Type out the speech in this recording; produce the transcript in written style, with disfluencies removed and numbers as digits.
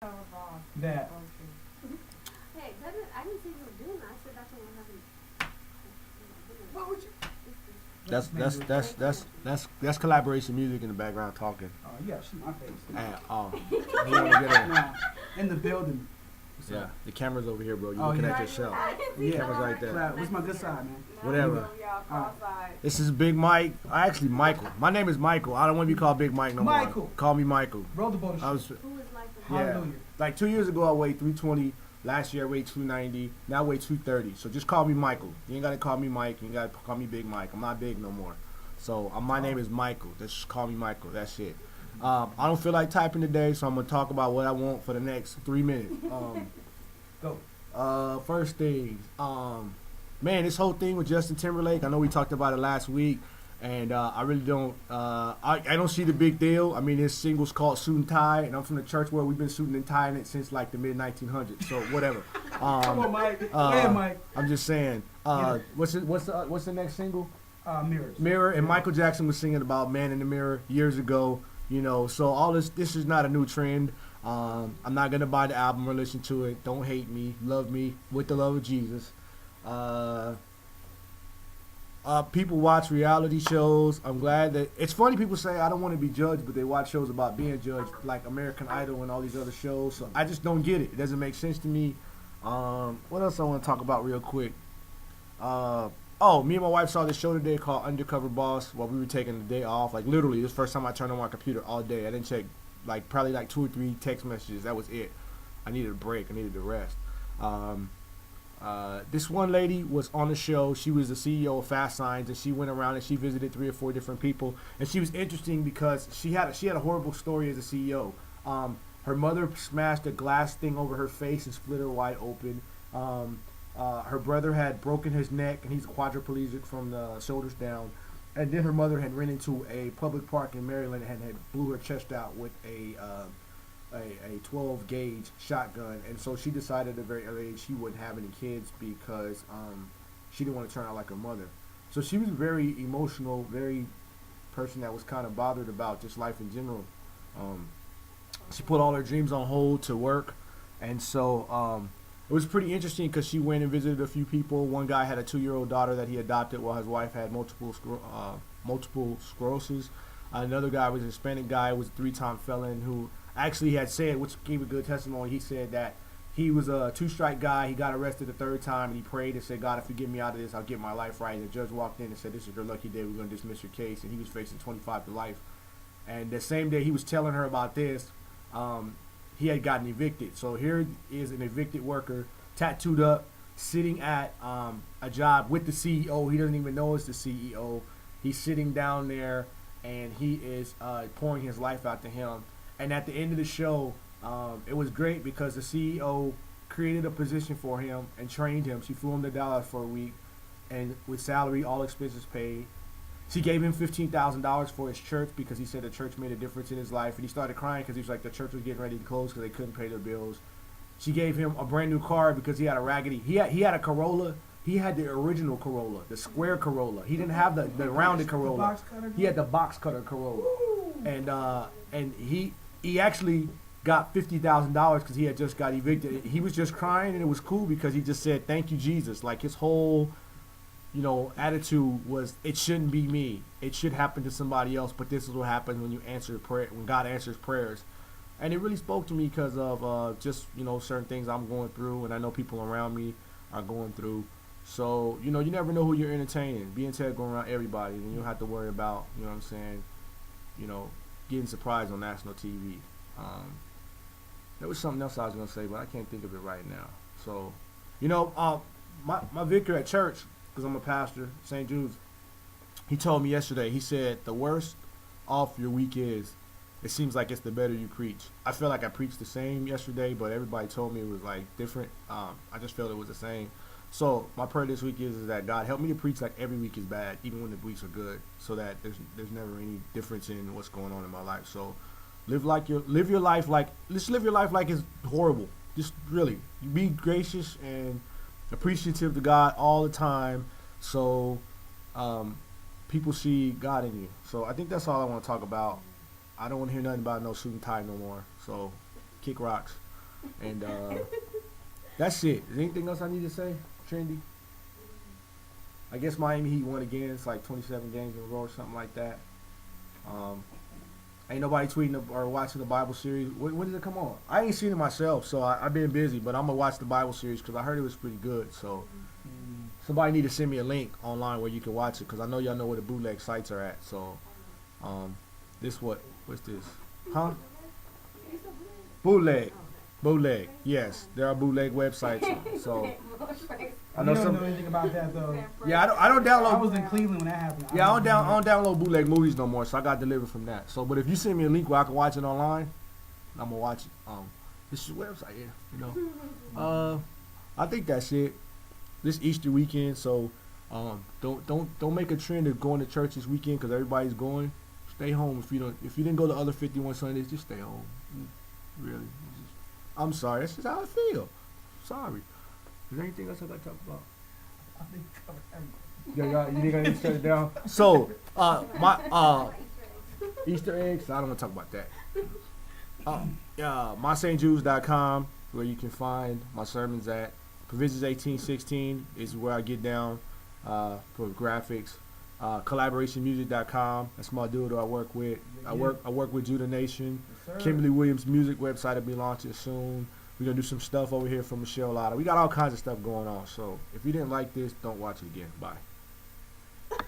That. Hey, I didn't say you were doing that. I said that's what we're having. What would you? That's collaboration music in the background talking. Oh, yeah, she my face. And you want to get a, Nah, in the building. So, yeah, the camera's over here, bro. You're Oh, looking yeah. at yourself. Yeah. Camera's right there. What's my good side, man? Whatever. Oh. This is Big Mike. Actually, Michael. My name is Michael. I don't want to be called Big Mike no more. Michael. Call me Michael. Roll the boat. I was Who is like the yeah. Hallelujah. Like 2 years ago, I weighed 320. Last year, I weighed 290. Now I weigh 230. So just call me Michael. You ain't got to call me Mike. You ain't got to call me Big Mike. I'm not big no more. So my name is Michael. Just call me Michael. That's it. I don't feel like typing today, so I'm going to talk about what I want for the next 3 minutes. Go. First things. Man, this whole thing with Justin Timberlake, I know we talked about it last week. And I really don't. I don't see the big deal. I mean, this single's called "Suit and Tie," and I'm from the church where we've been suiting and tying it since like the mid 1900s. So whatever. Come on, Mike. Yeah, Mike. I'm just saying. What's the next single? Mirrors. Mirror. And Michael Jackson was singing about "Man in the Mirror" years ago. You know, so all this is not a new trend. I'm not gonna buy the album or listen to it. Don't hate me. Love me with the love of Jesus. People watch reality shows. I'm glad that it's funny. People say I don't want to be judged, but they watch shows about being judged, like American Idol and all these other shows. So I just don't get it. It doesn't make sense to me. What else I want to talk about real quick? Me and my wife saw this show today called Undercover Boss while we were taking the day off. Like literally, this is the first time I turned on my computer all day. I didn't check probably 2 or 3 text messages. That was it. I needed a break. I needed to rest. This one lady was on the show. She was the CEO of Fast Signs, and she went around and she visited 3 or 4 different people. And she was interesting because she had a horrible story as a CEO. Her mother smashed a glass thing over her face and split her wide open. Her brother had broken his neck, and he's quadriplegic from the shoulders down. And then her mother had ran into a public park in Maryland and had blew her chest out with a 12 gauge shotgun, and so she decided at a very early age she wouldn't have any kids because she didn't want to turn out like her mother. So she was very emotional, very person that was kind of bothered about just life in general. She put all her dreams on hold to work, and so it was pretty interesting because she went and visited a few people. One guy had a 2-year-old daughter that he adopted while his wife had multiple sclerosis. Another guy was a Hispanic guy, was a 3-time felon who actually had said, which gave a good testimony, he said that he was a 2-strike guy. He got arrested the 3rd time, and he prayed and said, God, if you get me out of this, I'll get my life right. And the judge walked in and said, this is your lucky day. We're going to dismiss your case. And he was facing 25 to life. And the same day he was telling her about this, he had gotten evicted. So here is an evicted worker, tattooed up, sitting at a job with the CEO. He doesn't even know it's the CEO. He's sitting down there, and he is pouring his life out to him. And at the end of the show, it was great because the CEO created a position for him and trained him. She flew him to Dallas for a week, and with salary, all expenses paid. She gave him $15,000 for his church because he said the church made a difference in his life. And he started crying because he was like, the church was getting ready to close because they couldn't pay their bills. She gave him a brand new car because he had a raggedy. He had a Corolla. He had the original Corolla, the square Corolla. He didn't have the rounded Corolla. He had the box cutter Corolla. And he actually got $50,000 because he had just got evicted. He was just crying, and it was cool because he just said, thank you, Jesus. Like his whole, attitude was, it shouldn't be me. It should happen to somebody else, but this is what happens when you answer prayer, when God answers prayers. And it really spoke to me because of just, certain things I'm going through, and I know people around me are going through. So, you never know who you're entertaining. Be intent going around everybody, and you don't have to worry about, getting surprised on national TV. There was something else I was going to say, but I can't think of it right now. So, my vicar at church, because I'm a pastor, St. Jude's, he told me yesterday, he said, the worse off your week is, it seems like it's the better you preach. I feel like I preached the same yesterday, but everybody told me it was like different. I just felt it was the same. So my prayer this week is that God help me to preach like every week is bad, even when the weeks are good, so that there's never any difference in what's going on in my life. So live your life like it's horrible. Just really be gracious and appreciative to God all the time, so people see God in you. So I think that's all I want to talk about. I don't want to hear nothing about no suit and tie no more. So kick rocks. And that's it. Is anything else I need to say, Trendy? I guess Miami Heat won again. It's like 27 games in a row or something like that. Ain't nobody tweeting or watching the Bible series. When did it come on? I ain't seen it myself, so I've been busy. But I'm gonna watch the Bible series because I heard it was pretty good. So somebody need to send me a link online where you can watch it because I know y'all know where the bootleg sites are at. So what's this? Huh? Bootleg. Yes, there are bootleg websites. So I know You don't some. know anything about that though. Yeah, I don't download. I was in Cleveland when that happened. Yeah, I don't download bootleg movies no more, so I got delivered from that. So, but if you send me a link where I can watch it online, I'm gonna watch it. This is a website, I think that's it. This Easter weekend, so don't make a trend of going to church this weekend because everybody's going. Stay home if you didn't go to other 51 Sundays, just stay home. Really, I'm sorry. That's just how I feel. Sorry. Is there anything else I got to talk about? I think we covered everything. Yeah, you think I need to shut it down? So, my Easter eggs. I don't want to talk about that. MySaintJews.com, where you can find my sermons at. Provisions 1816 is where I get down for graphics. Collaborationmusic.com. That's my dude I work with. I work with Judah Nation. Yes, Kimberly Williams music website will be launching soon. We're gonna do some stuff over here for Michelle Lotta. We got all kinds of stuff going on. So if you didn't like this, don't watch it again. Bye.